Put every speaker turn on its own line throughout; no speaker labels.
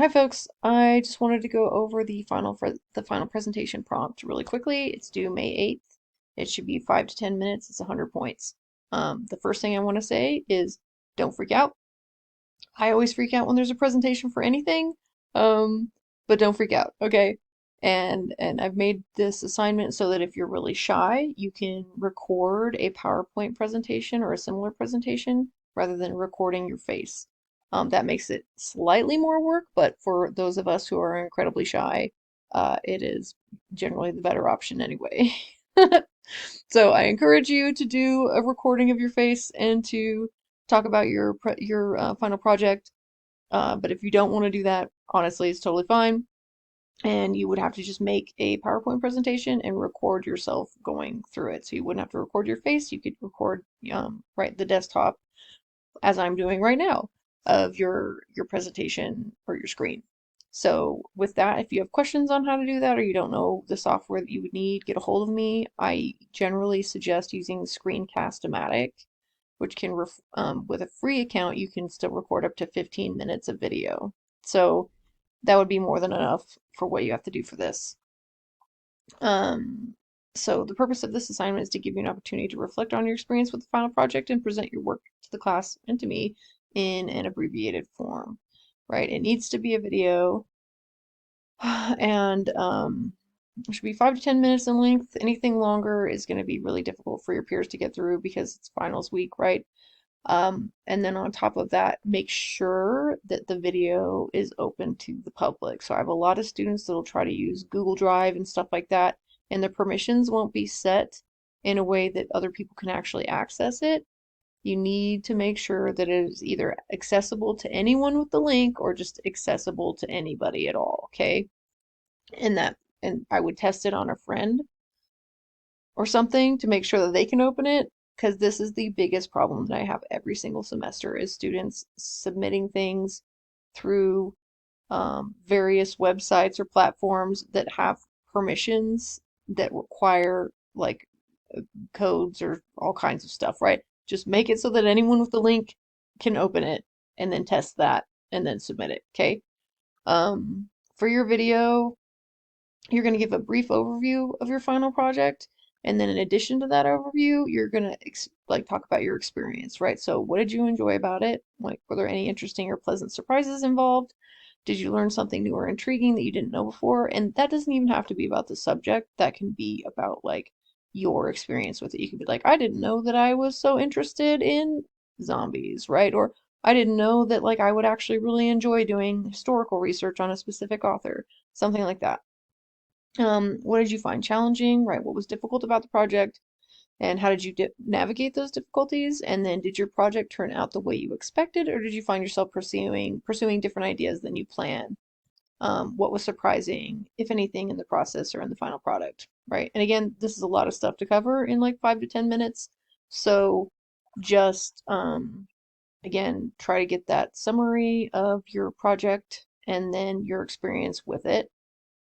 Hi folks, I just wanted to go over the final presentation prompt really quickly. It's due May 8th. It should be 5 to 10 minutes. It's 100 points. The first thing I want to say is don't freak out. I always freak out when there's a presentation for anything, um, but don't freak out, okay? And I've made this assignment so that if you're really shy, you can record a PowerPoint presentation or a similar presentation rather than recording your face. That makes it slightly more work, but for those of us who are incredibly shy, it is generally the better option anyway. So I encourage you to do a recording of your face and to talk about your final project. But if you don't want to do that, honestly, it's totally fine. And you would have to just make a PowerPoint presentation and record yourself going through it. So you wouldn't have to record your face. You could record right the desktop as I'm doing right now of your presentation or your screen. So with that, if you have questions on how to do that or you don't know the software that you would need, get a hold of me. I generally suggest using Screencast-O-Matic, which can, with a free account, you can still record up to 15 minutes of video. So that would be more than enough for what you have to do for this. Um, so the purpose of this assignment is to give you an opportunity to reflect on your experience with the final project and present your work to the class and to me in an abbreviated form, right? It needs to be a video and it should be 5 to 10 minutes in length. Anything longer is going to be really difficult for your peers to get through because it's finals week, right? And then on top of that, make sure that the video is open to the public. So I have a lot of students that'll try to use Google Drive and stuff like that, and the permissions won't be set in a way that other people can actually access it. You need to make sure that it is either accessible to anyone with the link or just accessible to anybody at all, okay? And I would test it on a friend or something to make sure that they can open it, because this is the biggest problem that I have every single semester is students submitting things through various websites or platforms that have permissions that require like codes or all kinds of stuff, right? Just make it so that anyone with the link can open it and then test that and then submit it, okay? For your video, you're going to give a brief overview of your final project, and then in addition to that overview, you're going to like talk about your experience, right? So what did you enjoy about it? Like, were there any interesting or pleasant surprises involved? Did you learn something new or intriguing that you didn't know before? And that doesn't even have to be about the subject. That can be about like your experience with it. You could be like, I didn't know that I was so interested in zombies, right? Or I didn't know that like I would actually really enjoy doing historical research on a specific author, something like that. What did you find challenging, right? What was difficult about the project, and how did you navigate those difficulties? And then did your project turn out the way you expected, or did you find yourself pursuing different ideas than you planned? What was surprising, if anything, in the process or in the final product, right? And again, this is a lot of stuff to cover in like 5 to 10 minutes. So just again, try to get that summary of your project and then your experience with it.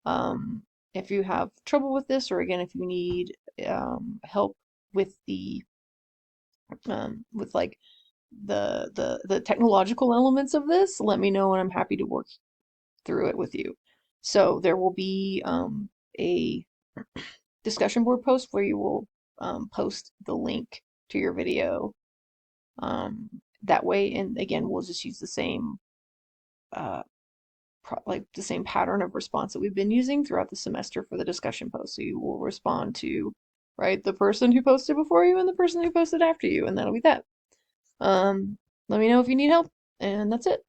Um, if you have trouble with this, or again, if you need help with the with like the technological elements of this, let me know and I'm happy to work through it with you. So there will be a discussion board post where you will post the link to your video um, that way. And again, we'll just use the same uh, like the same pattern of response that we've been using throughout the semester for the discussion post. So you will respond to, right, the person who posted before you and the person who posted after you, and that'll be that. Let me know if you need help, and that's it.